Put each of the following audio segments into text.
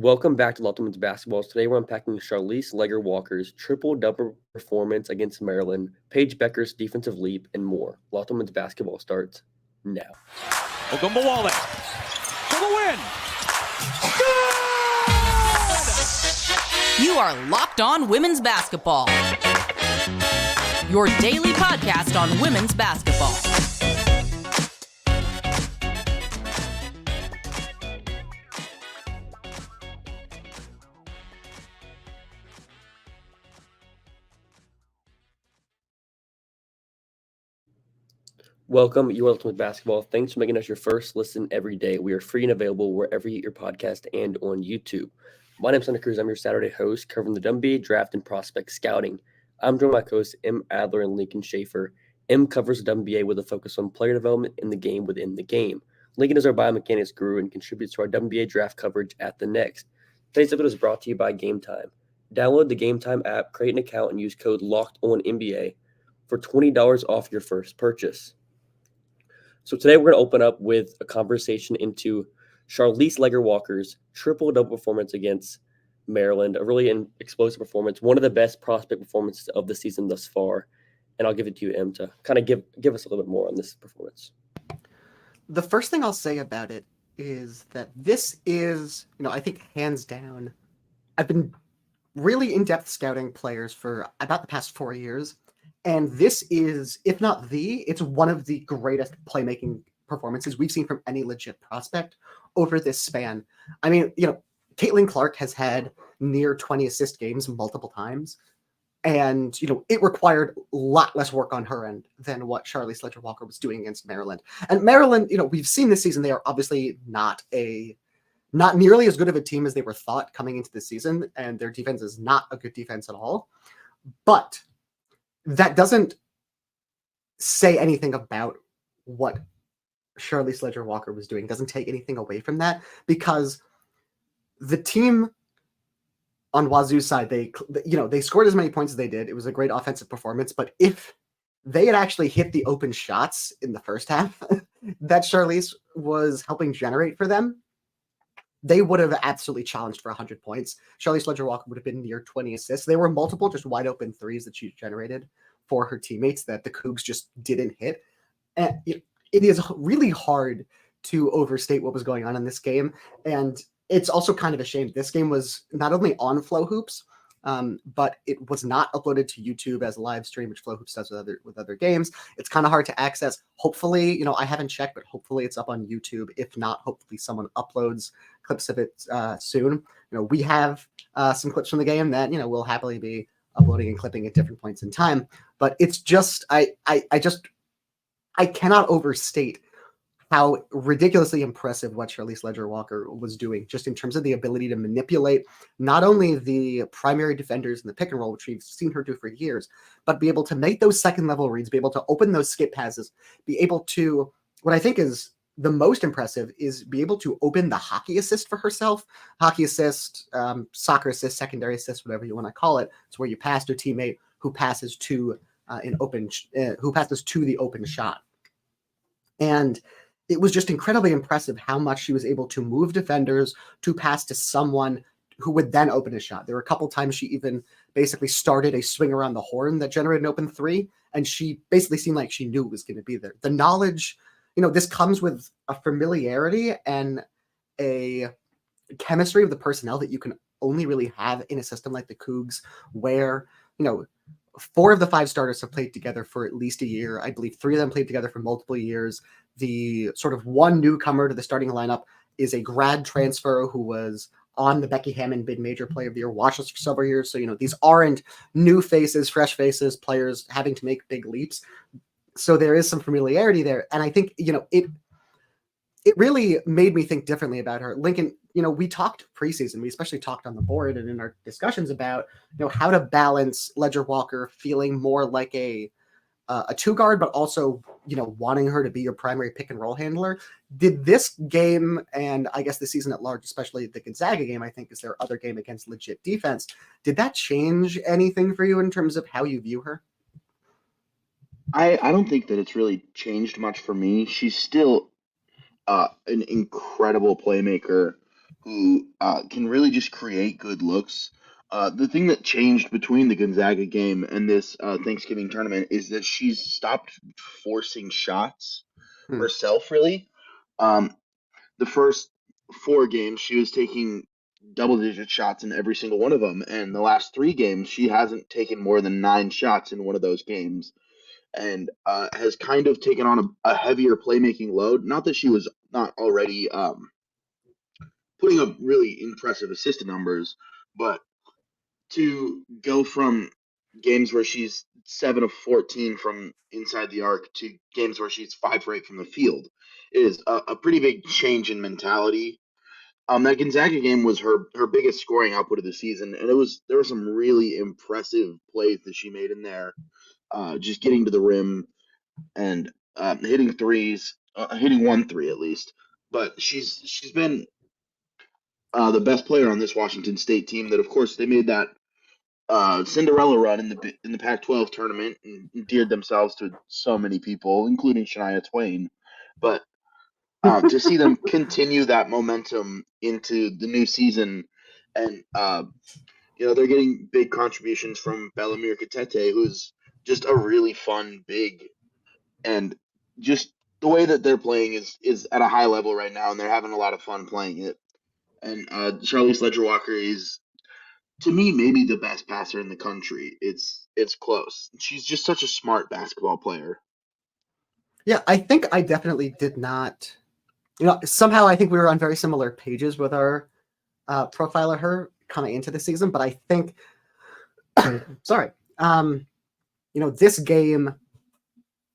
Welcome back to Locked On Women's Basketball. Today we're unpacking Charlisse Leger-Walker's triple-double performance against Maryland, Paige Bueckers' defensive leap, and more. Locked On Women's Basketball starts now. Ogunbowale for the win. Good! You are Locked On Women's Basketball, your daily podcast on women's basketball. Welcome, you are Locked On Women's Basketball. Thanks for making us your first listen every day. We are free and available wherever you get your podcast and on YouTube. My name is Hunter Cruse. I'm your Saturday host covering the WNBA draft and prospect scouting. I'm joined by co-hosts M. Adler and Lincoln Shafer. M covers the WNBA with a focus on player development and the game within the game. Lincoln is our biomechanics guru and contributes to our WNBA draft coverage at the Next. Today's episode is brought to you by Gametime. Download the Gametime app, create an account, and use code LOCKEDONNBA for $20 off your first purchase. So today we're going to open up with a conversation into Charlisse Leger-Walker's triple-double performance against Maryland, a really explosive performance, one of the best prospect performances of the season thus far. And I'll give it to you, Em, to kind of give us a little bit more on this performance. The first thing I'll say about it is that this is, I think hands down, I've been really in-depth scouting players for about the past 4 years. And this is, if not it's one of the greatest playmaking performances we've seen from any legit prospect over this span. I mean, Caitlin Clark has had near 20 assist games multiple times. And, it required a lot less work on her end than what Charlisse Leger-Walker was doing against Maryland. And Maryland, we've seen this season, they are obviously not nearly as good of a team as they were thought coming into the season. And their defense is not a good defense at all. But that doesn't say anything about what Charlisse Leger-Walker was doing. It doesn't take anything away from that, because the team on Wazoo's side, they scored as many points as they did. It was a great offensive performance, but if they had actually hit the open shots in the first half that Charlisse was helping generate for them, they would have absolutely challenged for 100 points. Charlisse Leger-Walker would have been near 20 assists. There were multiple just wide open threes that she generated for her teammates that the Cougs just didn't hit. And it is really hard to overstate what was going on in this game. And it's also kind of a shame. This game was not only on Flow Hoops, but it was not uploaded to YouTube as a live stream, which Flow Hoops does with other games. It's kind of hard to access. Hopefully, I haven't checked, but hopefully it's up on YouTube. If not, hopefully someone uploads clips of it soon. We have some clips from the game that we'll happily be uploading and clipping at different points in time. But it's just I cannot overstate how ridiculously impressive what Charlisse Leger-Walker was doing, just in terms of the ability to manipulate not only the primary defenders in the pick and roll, which we've seen her do for years, but be able to make those second level reads, be able to open those skip passes, be able to, what I think is the most impressive is be able to open the hockey assist for herself. Hockey assist, soccer assist, secondary assist, whatever you want to call it. It's where you pass to a teammate who passes to the open shot. And it was just incredibly impressive how much she was able to move defenders to pass to someone who would then open a shot. There were a couple times she even basically started a swing around the horn that generated an open three, and she basically seemed like she knew it was going to be there. The knowledge, this comes with a familiarity and a chemistry of the personnel that you can only really have in a system like the Cougs, where, 4 of the 5 starters have played together for at least a year. I believe 3 of them played together for multiple years. The sort of one newcomer to the starting lineup is a grad transfer who was on the Becky Hammon mid-major player of the year watch list for several years. So, these aren't new faces, fresh faces, players having to make big leaps. So there is some familiarity there. And I think, it really made me think differently about her. Lincoln, we talked preseason, we especially talked on the board and in our discussions about, how to balance Leger-Walker feeling more like a two guard, but also, wanting her to be your primary pick and roll handler. Did this game, and I guess the season at large, especially the Gonzaga game, I think is their other game against legit defense, did that change anything for you in terms of how you view her? I don't think that it's really changed much for me. She's still an incredible playmaker who can really just create good looks. The thing that changed between the Gonzaga game and this Thanksgiving tournament is that she's stopped forcing shots Hmm. herself, really. Um, the first four games, she was taking double-digit shots in every single one of them, and the last three games, she hasn't taken more than 9 shots in one of those games, and has kind of taken on a heavier playmaking load. Not that she was not already putting up really impressive assist numbers, but to go from games where she's 7 of 14 from inside the arc to games where she's 5 for 8 from the field is a pretty big change in mentality. That Gonzaga game was her biggest scoring output of the season, and there were some really impressive plays that she made in there, just getting to the rim and hitting threes, hitting 1 3 at least. But she's been the best player on this Washington State team. That, of course, they made that Cinderella run in the Pac-12 tournament and endeared themselves to so many people, including Shania Twain. But to see them continue that momentum into the new season, and they're getting big contributions from Bellamir Katete, who's just a really fun big, and just the way that they're playing is at a high level right now, and they're having a lot of fun playing it. And Charlisse Leger-Walker is, to me, maybe the best passer in the country. It's close. She's just such a smart basketball player. Yeah, I think I definitely did not. Somehow I think we were on very similar pages with our profile of her coming into the season, but I think, sorry, this game,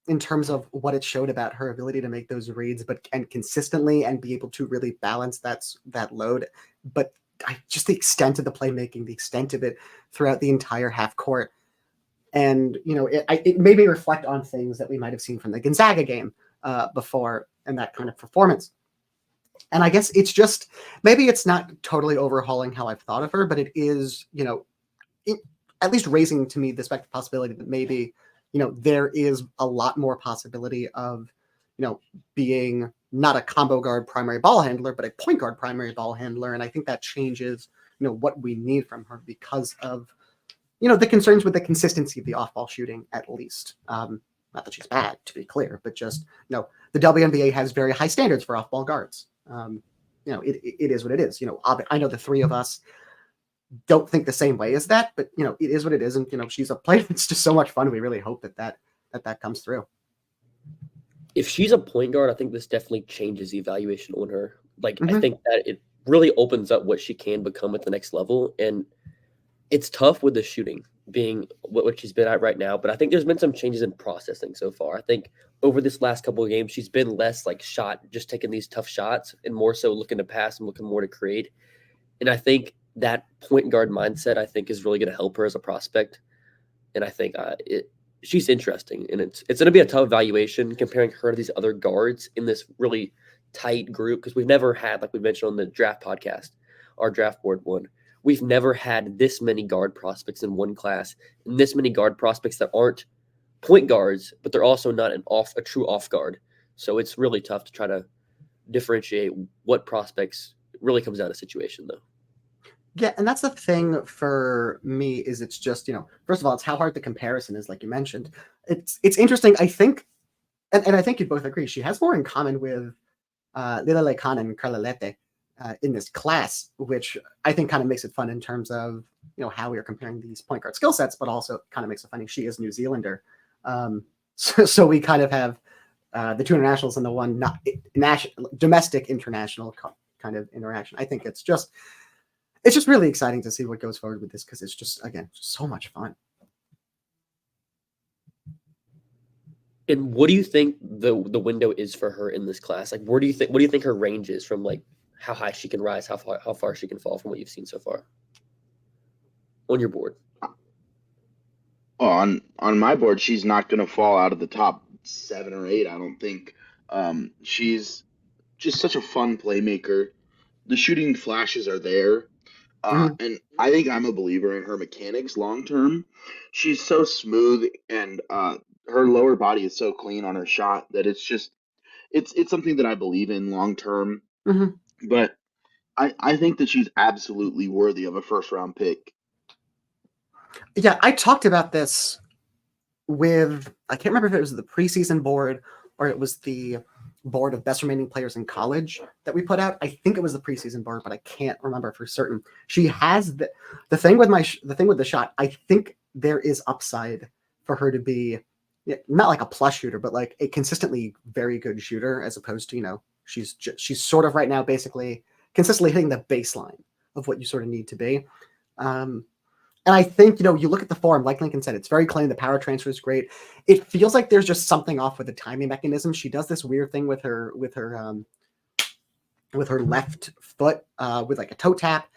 in terms of what it showed about her ability to make those reads, and consistently and be able to really balance that load, but just the extent of the playmaking, the extent of it throughout the entire half court. And, it made me reflect on things that we might have seen from the Gonzaga game before, and that kind of performance. And I guess it's just, maybe it's not totally overhauling how I've thought of her, but it is, at least raising to me the speculative possibility that maybe, there is a lot more possibility of, being not a combo guard primary ball handler, but a point guard primary ball handler. And I think that changes, what we need from her because of, the concerns with the consistency of the off-ball shooting, at least. Not that she's bad, to be clear, but just, the WNBA has very high standards for off-ball guards. It is what it is. I know the three of us don't think the same way as that, but, it is what it is. And, she's a player that's just so much fun. We really hope that comes through. If she's a point guard, I think this definitely changes the evaluation on her. I think that it really opens up what she can become at the next level. And it's tough with the shooting being what she's been at right now, but I think there's been some changes in processing so far. I think over this last couple of games, she's been less just taking these tough shots and more so looking to pass and looking more to create. And I think that point guard mindset, I think, is really going to help her as a prospect. And I think she's interesting, and it's going to be a tough evaluation comparing her to these other guards in this really tight group, because we've never had, like we mentioned on the draft podcast, our draft board one, we've never had this many guard prospects in one class, and this many guard prospects that aren't point guards, but they're also not a true off guard. So it's really tough to try to differentiate what prospects. It really comes down to situation, though. Yeah, and that's the thing for me is it's just, first of all, it's how hard the comparison is, like you mentioned. It's interesting, I think, and I think you'd both agree, she has more in common with Lila Lekan and Carla Lete in this class, which I think kind of makes it fun in terms of, how we are comparing these point guard skill sets, but also kind of makes it funny. She is New Zealander. So we kind of have the two internationals and the one domestic international kind of interaction. I think it's just really exciting to see what goes forward with this, because it's just, again, so much fun. And what do you think the window is for her in this class? What do you think her range is from, how high she can rise, how far she can fall from what you've seen so far on your board? Oh, on my board, she's not going to fall out of the top 7 or 8, I don't think. She's just such a fun playmaker. The shooting flashes are there. And I think I'm a believer in her mechanics long term. She's so smooth, and her lower body is so clean on her shot that it's something that I believe in long term. Mm-hmm. But I think that she's absolutely worthy of a first round pick. Yeah, I talked about this with, I can't remember if it was the preseason board or it was the board of best remaining players in college that we put out. I think it was the preseason board, but I can't remember for certain. She has the thing with the shot. I think there is upside for her to be not like a plus shooter, but like a consistently very good shooter, as opposed to, she's sort of right now basically consistently hitting the baseline of what you sort of need to be. And I think, you look at the form, like Lincoln said, it's very clean. The power transfer is great. It feels like there's just something off with the timing mechanism. She does this weird thing with her left foot, with like a toe tap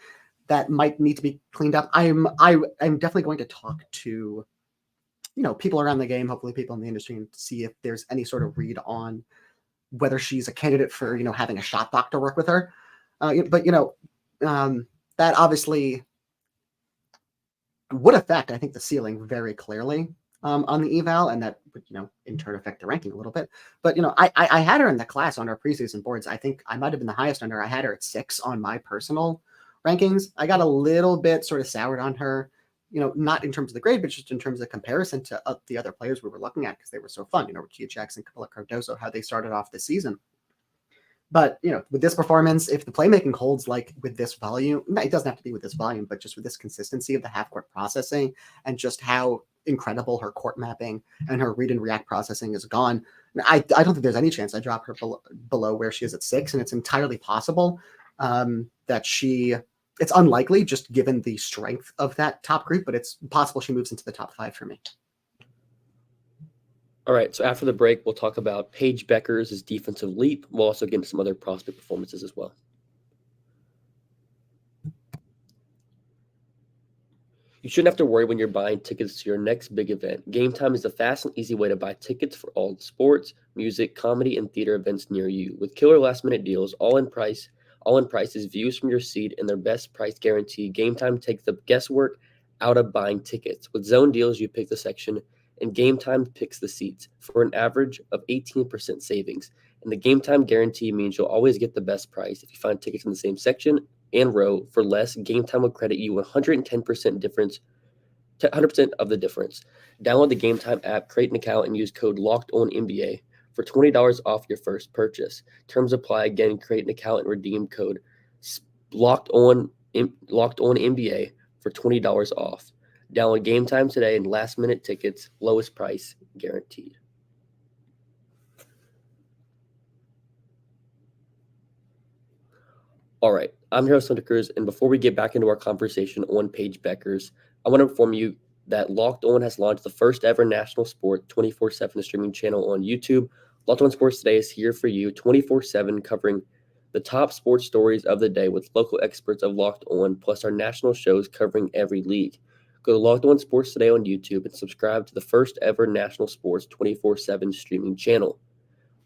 that might need to be cleaned up. I'm definitely going to talk to, people around the game, hopefully people in the industry, and see if there's any sort of read on whether she's a candidate for, having a shot doctor work with her. But that obviously would affect, I think, the ceiling very clearly on the eval, and that would, in turn affect the ranking a little bit. But, I had her in the class on our preseason boards. I think I might have been the highest on her. I had her at 6 on my personal rankings. I got a little bit sort of soured on her, not in terms of the grade, but just in terms of comparison to the other players we were looking at, because they were so fun, Rakia Jackson, Camila Cardoso, how they started off the season. But, with this performance, if the playmaking holds like with this volume, it doesn't have to be with this volume, but just with this consistency of the half-court processing and just how incredible her court mapping and her read and react processing is gone, I don't think there's any chance I drop her below where she is at 6. And it's entirely possible that it's unlikely just given the strength of that top group, but it's possible she moves into the top 5 for me. All right, so after the break, we'll talk about Paige Bueckers' defensive leap. We'll also get into some other prospect performances as well. You shouldn't have to worry when you're buying tickets to your next big event. Gametime is the fast and easy way to buy tickets for all the sports, music, comedy, and theater events near you. With killer last-minute deals, all in prices, views from your seat, and their best price guarantee, Gametime takes the guesswork out of buying tickets. With zone deals, you pick the section, and Gametime picks the seats for an average of 18% savings. And the Gametime guarantee means you'll always get the best price. If you find tickets in the same section and row for less, Gametime will credit you 110% difference, 100% of the difference. Download the Gametime app, create an account, and use code LOCKEDONNBA for $20 off your first purchase. Terms apply. Again, create an account and redeem code LOCKEDONNBA for $20 off. Download Gametime today, and last-minute tickets, lowest price guaranteed. All right, I'm your host, Hunter Cruse, and before we get back into our conversation on Paige Bueckers, I want to inform you that Locked On has launched the first ever national sport 24/7 streaming channel on YouTube. Locked On Sports Today is here for you 24/7, covering the top sports stories of the day with local experts of Locked On, plus our national shows covering every league. Go to Locked On Sports Today on YouTube and subscribe to the first ever national sports 24/7 streaming channel.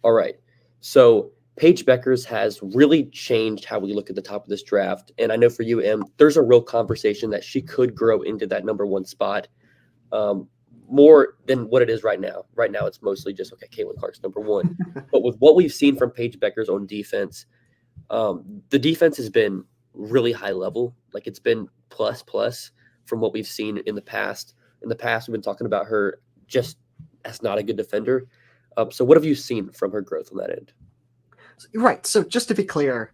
All right, so Paige Bueckers has really changed how we look at the top of this draft. And I know for you, Em, there's a real conversation that she could grow into that number 1 spot more than what it is right now. Right now, it's mostly just, okay, Caitlin Clark's number 1. But with what we've seen from Paige Bueckers on defense, the defense has been really high level. Like, it's been plus from what we've seen in the past. In the past, we've been talking about her just as not a good defender. So what have you seen from her growth on that end? Right. So just to be clear,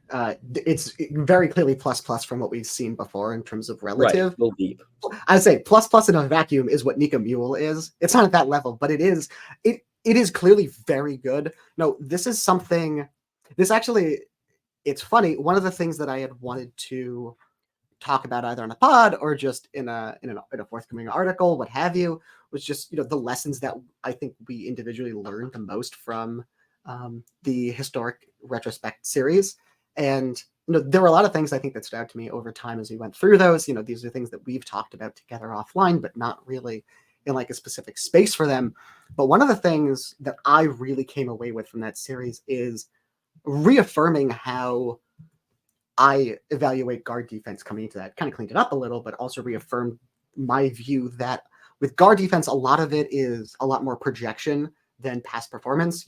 it's very clearly plus from what we've seen before in terms of relative. Right. Deep. I'd say plus in a vacuum is what Nika Mule is. It's not at that level, but it is clearly very good. No, this is something. This actually, it's funny. One of the things that I had wanted to talk about either on a pod or just in a forthcoming article, what have you, was just the lessons that I think we individually learned the most from the historic retrospect series. And there were a lot of things I think that stood out to me over time as we went through those. These are things that we've talked about together offline, but not really in like a specific space for them. But one of the things that I really came away with from that series is reaffirming how I evaluate guard defense coming into that. Kind of cleaned it up a little, but also reaffirmed my view that with guard defense, a lot of it is a lot more projection than past performance.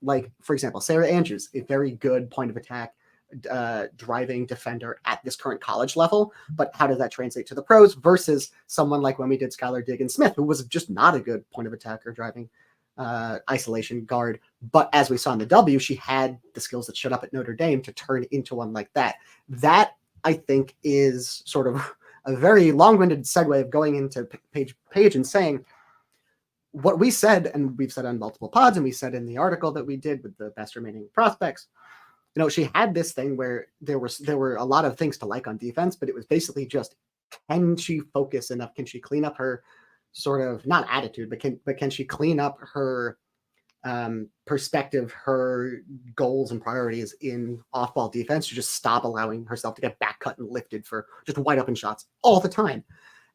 Like, for example, Sarah Andrews, a very good point of attack, driving defender at this current college level, but how does that translate to the pros versus someone like when we did Skylar Diggins-Smith, who was just not a good point of attack or driving isolation guard. But as we saw in the W, she had the skills that showed up at Notre Dame to turn into one like that. That, I think, is sort of a very long-winded segue of going into Paige and saying what we said, and we've said on multiple pods, and we said in the article that we did with the best remaining prospects. She had this thing where there were a lot of things to like on defense, but it was basically just, can she focus enough? Can she clean up her sort of, not attitude, but can she clean up her perspective, her goals and priorities in off-ball defense to just stop allowing herself to get back cut and lifted for just wide open shots all the time?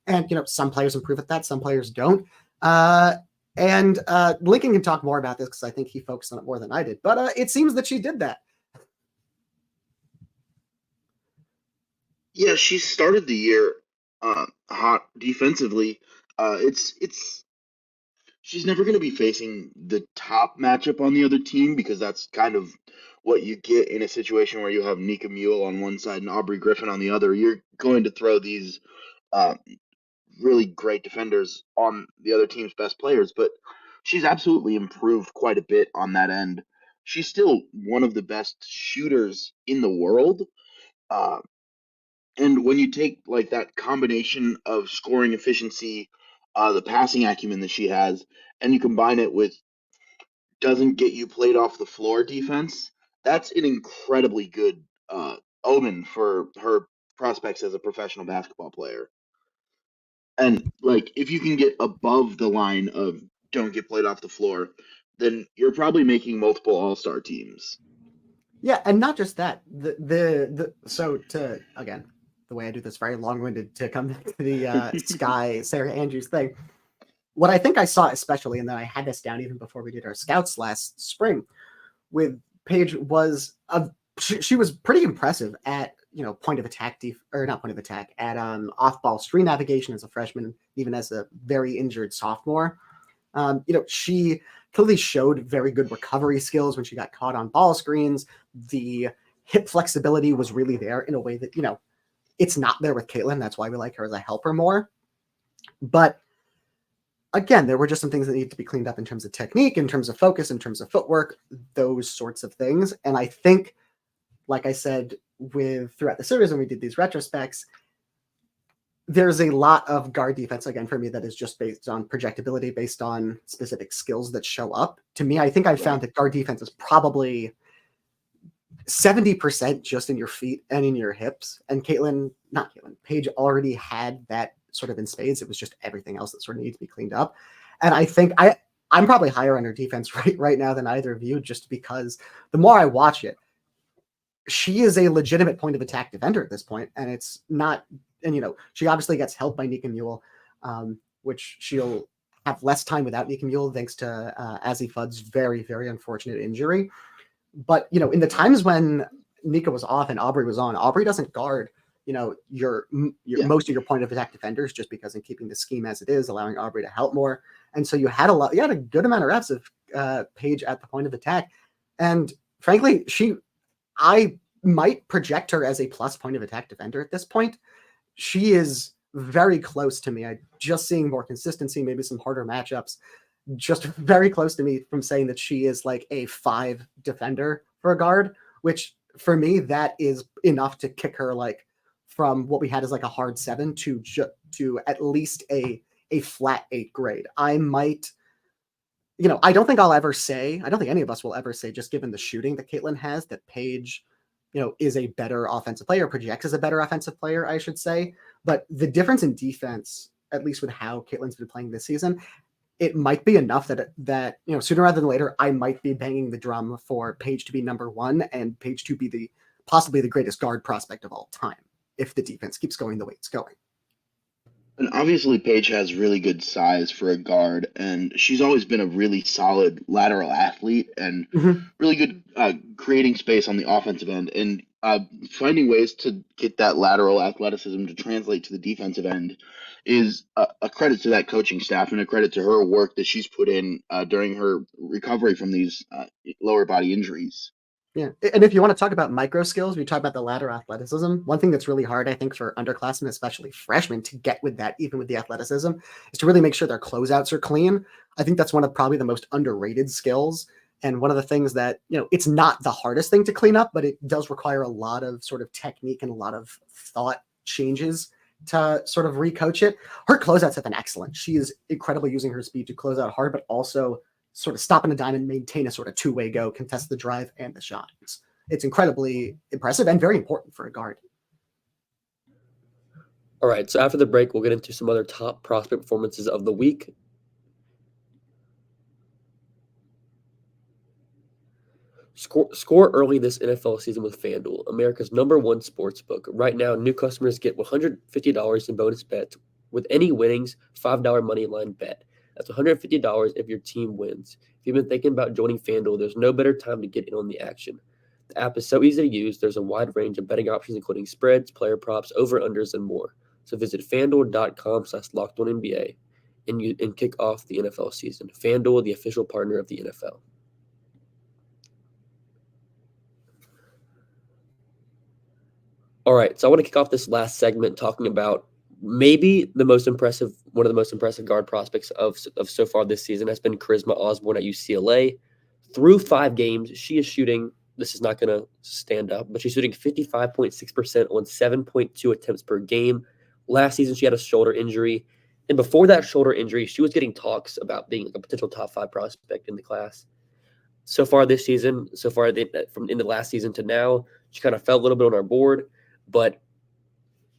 And, some players improve at that, some players don't. And Lincoln can talk more about this because I think he focused on it more than I did. But it seems that she did that. Yeah, she started the year hot defensively. She's never going to be facing the top matchup on the other team because that's kind of what you get in a situation where you have Nika Mule on one side and Aubrey Griffin on the other. You're going to throw these really great defenders on the other team's best players, but she's absolutely improved quite a bit on that end. She's still one of the best shooters in the world. And when you take like that combination of scoring efficiency, the passing acumen that she has, and you combine it with doesn't get you played off the floor defense, that's an incredibly good omen for her prospects as a professional basketball player. And like, if you can get above the line of don't get played off the floor, then you're probably making multiple all-star teams. Yeah, and not just that. Again, the way I do this very long-winded to come back to the Sky Sarah Andrews thing. What I think I saw especially, and then I had this down even before we did our scouts last spring, with Paige was she was pretty impressive at point of attack at off-ball screen navigation as a freshman, even as a very injured sophomore. She clearly showed very good recovery skills when she got caught on ball screens. The hip flexibility was really there in a way that, it's not there with Caitlin. That's why we like her as a helper more. But again, there were just some things that needed to be cleaned up in terms of technique, in terms of focus, in terms of footwork, those sorts of things. And I think, like I said, throughout the series when we did these retrospects, there's a lot of guard defense, again, for me, that is just based on projectability, based on specific skills that show up. To me, I think I found that guard defense is probably 70% just in your feet and in your hips. And Paige already had that sort of in spades. It was just everything else that sort of needed to be cleaned up. And I think I'm probably higher on her defense right now than either of you, just because the more I watch it, she is a legitimate point of attack defender at this point. And it's not, and she obviously gets help by Nika Mule, which she'll have less time without Nika Mule thanks to Azzy Fudd's very, very unfortunate injury. But, in the times when Nika was off and Aubrey was on, Aubrey doesn't guard, your most of your point of attack defenders, just because in keeping the scheme as it is, allowing Aubrey to help more. And so you had a good amount of reps of Paige at the point of attack. And frankly, I might project her as a plus point of attack defender at this point. She is very close to me. I just seeing more consistency, maybe some harder matchups, just very close to me from saying that she is like a 5 defender for a guard, which for me, that is enough to kick her like from what we had as like a hard 7 to at least a flat 8 grade. I might, I don't think any of us will ever say, just given the shooting that Caitlin has, that Paige, is a better offensive player, projects as a better offensive player, I should say. But the difference in defense, at least with how Caitlin's been playing this season, it might be enough that sooner rather than later, I might be banging the drum for Paige to be number 1 and Paige to be possibly the greatest guard prospect of all time if the defense keeps going the way it's going. And obviously, Paige has really good size for a guard, and she's always been a really solid lateral athlete and really good creating space on the offensive end. And finding ways to get that lateral athleticism to translate to the defensive end is a credit to that coaching staff and a credit to her work that she's put in during her recovery from these lower body injuries. Yeah, and if you want to talk about micro skills, we talk about the ladder athleticism. One thing that's really hard, I think, for underclassmen, especially freshmen, to get with that, even with the athleticism, is to really make sure their closeouts are clean. I think that's one of probably the most underrated skills. And one of the things that, it's not the hardest thing to clean up, but it does require a lot of sort of technique and a lot of thought changes to sort of recoach it. Her closeouts have been excellent. She is incredibly using her speed to close out hard, but also sort of stop in a dime and maintain a sort of two-way go, contest the drive and the shot. It's incredibly impressive and very important for a guard. All right, so after the break, we'll get into some other top prospect performances of the week. Score early this NFL season with FanDuel, America's #1 sportsbook. Right now, new customers get $150 in bonus bets with any winnings $5 money line bet. That's $150 if your team wins. If you've been thinking about joining FanDuel, there's no better time to get in on the action. The app is so easy to use. There's a wide range of betting options, including spreads, player props, over-unders, and more. So visit FanDuel.com/LockedOnNBA and kick off the NFL season. FanDuel, the official partner of the NFL. All right, so I want to kick off this last segment talking about maybe one of the most impressive guard prospects of so far this season has been Charisma Osborne at UCLA. Through 5 games, she is shooting, this is not going to stand up, but she's shooting 55.6% on 7.2 attempts per game. Last season, she had a shoulder injury. And before that shoulder injury, she was getting talks about being a potential top 5 prospect in the class. So far this season, from in the last season to now, she kind of fell a little bit on our board. But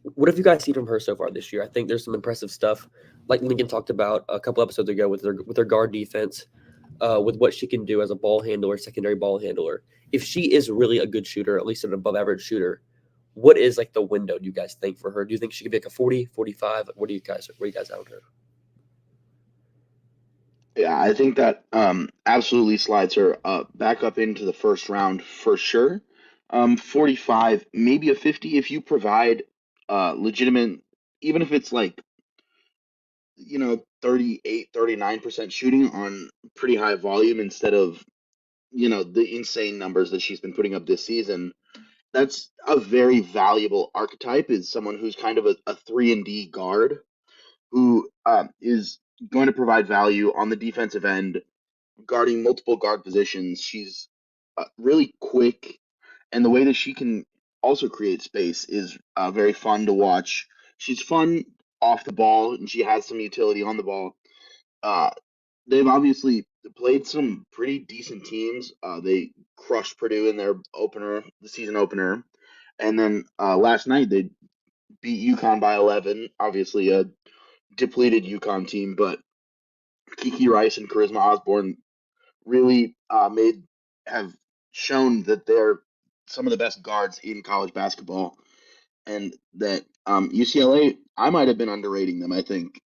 what have you guys seen from her so far this year? I think there's some impressive stuff, like Lincoln talked about a couple episodes ago with her guard defense, with what she can do as a ball handler, secondary ball handler. If she is really a good shooter, at least an above-average shooter, what is like the window, do you guys think, for her? Do you think she could be like a 40, 45? What do you guys out on her? Yeah, I think that absolutely slides her back up into the first round for sure. 45, maybe a 50 if you provide legitimate, even if it's like, 38, 39% shooting on pretty high volume instead of, the insane numbers that she's been putting up this season. That's a very valuable archetype, is someone who's kind of a 3-and-D guard who is going to provide value on the defensive end, guarding multiple guard positions. She's really quick, and the way that she can also create space is very fun to watch. She's fun off the ball, and she has some utility on the ball. They've obviously played some pretty decent teams. They crushed Purdue in their the season opener, and then last night they beat UConn by 11. Obviously, a depleted UConn team, but Kiki Rice and Charisma Osborne really have shown that they're some of the best guards in college basketball, and that UCLA, I might have been underrating them, I think.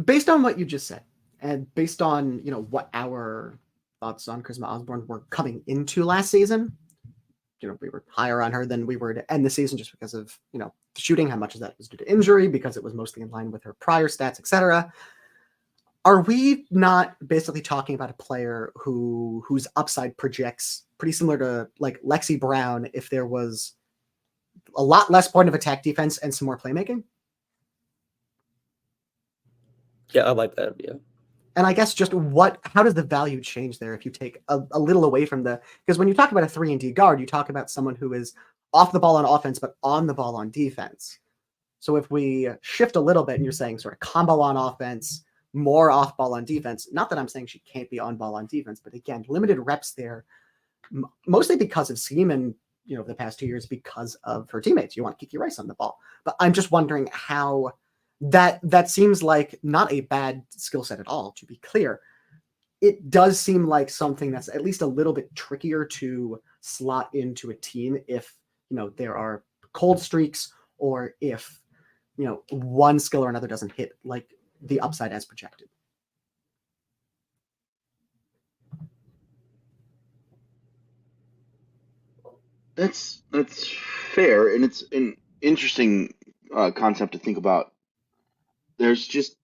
Based on what you just said, and based on what our thoughts on Charisma Osborne were coming into last season, we were higher on her than we were to end the season just because of the shooting. How much of that was due to injury, because it was mostly in line with her prior stats, etc. Are we not basically talking about a player whose upside projects pretty similar to like Lexi Brown if there was a lot less point of attack defense and some more playmaking? Yeah, I like that. Yeah. And I guess just how does the value change there if you take a little away from because when you talk about a 3-and-D guard, you talk about someone who is off the ball on offense, but on the ball on defense. So if we shift a little bit and you're saying sort of combo on offense, more off ball on defense, not that I'm saying she can't be on ball on defense, but again, limited reps there, mostly because of scheme and, the past 2 years because of her teammates. You want Kiki Rice on the ball, but I'm just wondering how that seems like not a bad skill set at all, to be clear. It does seem like something that's at least a little bit trickier to slot into a team if, there are cold streaks or if, one skill or another doesn't hit like the upside as projected. That's fair, and it's an interesting concept to think about. There's just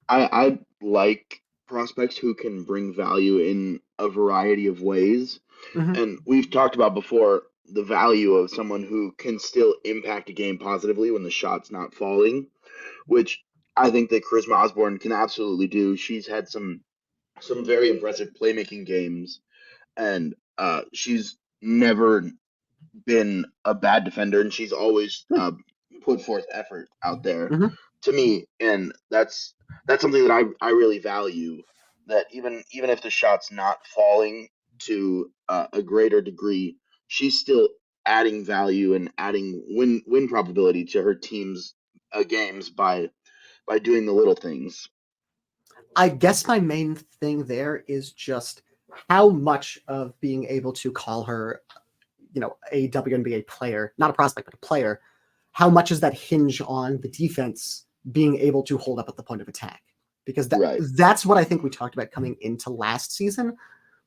I like prospects who can bring value in a variety of ways. Mhm. And we've talked about before the value of someone who can still impact a game positively when the shot's not falling, which I think that Charisma Osborne can absolutely do. She's had some very impressive playmaking games, and she's never been a bad defender, and she's always put forth effort out there Mhm. to me, and that's something that I really value. That even if the shot's not falling to a greater degree, she's still adding value and adding win probability to her team's games by doing the little things. I guess my main thing there is just how much of being able to call her, a WNBA player, not a prospect, but a player, how much does that hinge on the defense being able to hold up at the point of attack? Because Right. that's what I think we talked about coming into last season,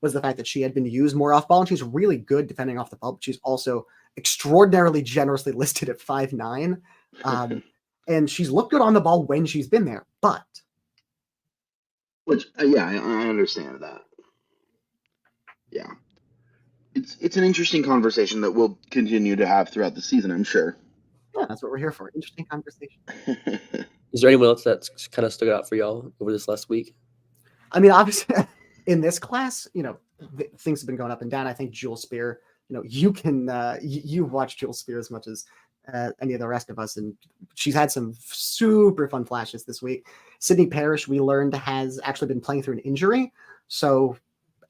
was the fact that she had been used more off ball, and she's really good defending off the ball, but she's also extraordinarily generously listed at 5'9". And she's looked good on the ball when she's been there, but Which I understand that. Yeah. It's an interesting conversation that we'll continue to have throughout the season, I'm sure. yeah, that's what we're here for. Interesting conversation. Is there anyone else that's kind of stood out for y'all over this last week? I mean, obviously, in this class, things have been going up and down. I think Jewel Spear, you can you watch Jewel Spear as much as any of the rest of us, and she's had some super fun flashes this week. Sydney Parrish, we learned, has actually been playing through an injury, so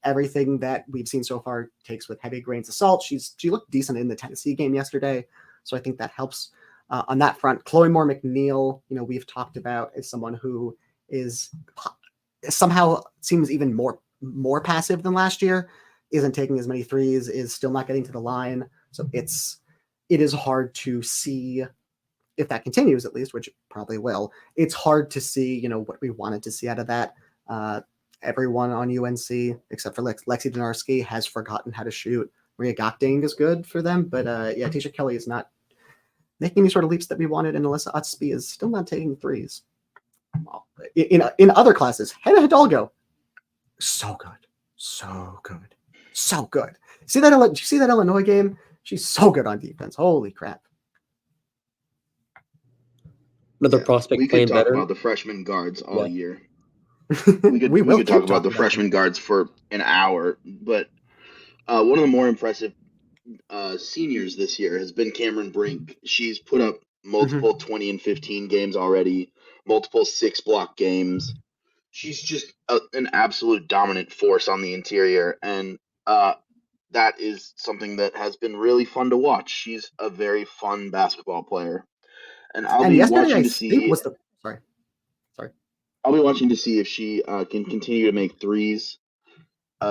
everything that we've seen so far takes with heavy grains of salt. She looked decent in the Tennessee game yesterday, so I think that helps on that front. Chloe Moore McNeil, we've talked about as someone who is somehow seems even more passive than last year, isn't taking as many threes, is still not getting to the line. So it is hard to see if that continues, at least, which it probably will. It's hard to see, what we wanted to see out of that. Everyone on UNC, except for Lexi Donarski, has forgotten how to shoot. Maria Gokding is good for them, but Tisha Kelly is not making any sort of leaps that we wanted, and Alyssa Utsby is still not taking threes. In other classes, Hannah Hidalgo, so good. See that? Did you see that Illinois game? She's so good on defense. Holy crap! Another prospect we playing could talk better. about the freshman guards all year. we could talk about the freshman guards for an hour, but one of the more impressive seniors this year has been Cameron Brink. She's put up multiple 20 and 15 games already, multiple 6-block games. She's just an absolute dominant force on the interior, and that is something that has been really fun to watch. She's a very fun basketball player, and I'll be watching to see. I'll be watching to see if she can continue to make threes.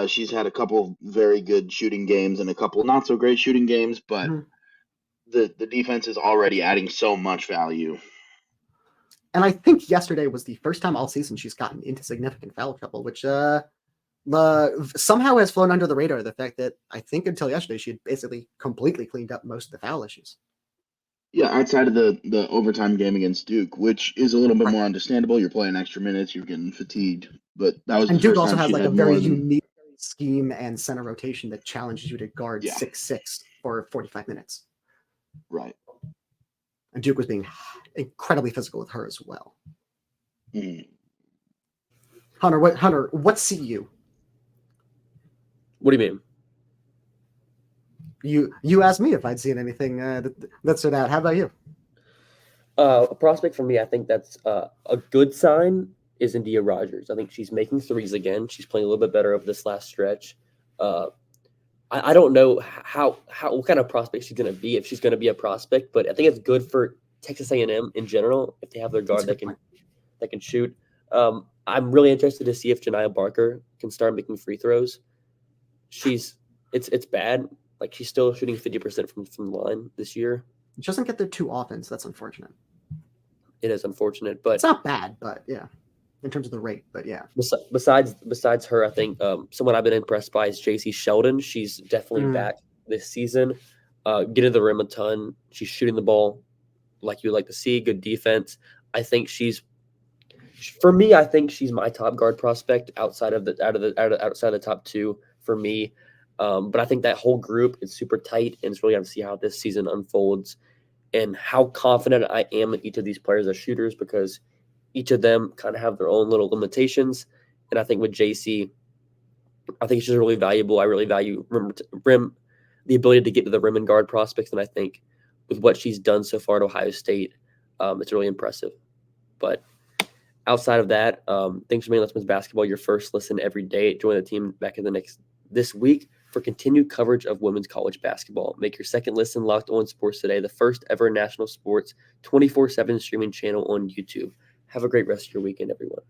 She's had a couple very good shooting games and a couple not so great shooting games, but the defense is already adding so much value. And I think yesterday was the first time all season she's gotten into significant foul trouble, which somehow has flown under the radar. The fact that I think until yesterday she had basically completely cleaned up most of the foul issues. Yeah, outside of the overtime game against Duke, which is a little bit more understandable. You're playing extra minutes, you're getting fatigued, but that was and the Duke first also time has she'd like had a very more than... unique scheme and center rotation that challenges you to guard 6'6" for 45 minutes. Right. And Duke was being incredibly physical with her as well. Hunter, what see you? What do you mean? You asked me if I'd seen anything that stood out. How about you? A prospect for me, I think that's a good sign, is India Rogers. I think she's making threes again. She's playing a little bit better over this last stretch. I don't know what kind of prospect she's going to be, if she's going to be a prospect, but I think it's good for Texas A&M in general if they have their guard that can shoot. I'm really interested to see if Janiah Barker can start making free throws. It's bad. Like, she's still shooting 50% from the line this year. She doesn't get there too often, so that's unfortunate. It is unfortunate, but it's not bad. But yeah, in terms of the rate, but yeah. Besides her, I think someone I've been impressed by is JC Sheldon. She's definitely back this season, getting to the rim a ton. She's shooting the ball like you would like to see. Good defense. I think she's For me, I think she's my top guard prospect outside of the top two for me. But I think that whole group is super tight, and it's really going to see how this season unfolds and how confident I am in each of these players as shooters, because each of them kind of have their own little limitations. And I think with JC, I think she's really valuable. I really value the ability to get to the rim and guard prospects, and I think with what she's done so far at Ohio State, it's really impressive. But outside of that, thanks for making Let's Men's Basketball your first listen every day. Join the team back in this week for continued coverage of women's college basketball. Make your second listen Locked On Sports Today, the first ever national sports 24/7 streaming channel on YouTube. Have a great rest of your weekend, everyone.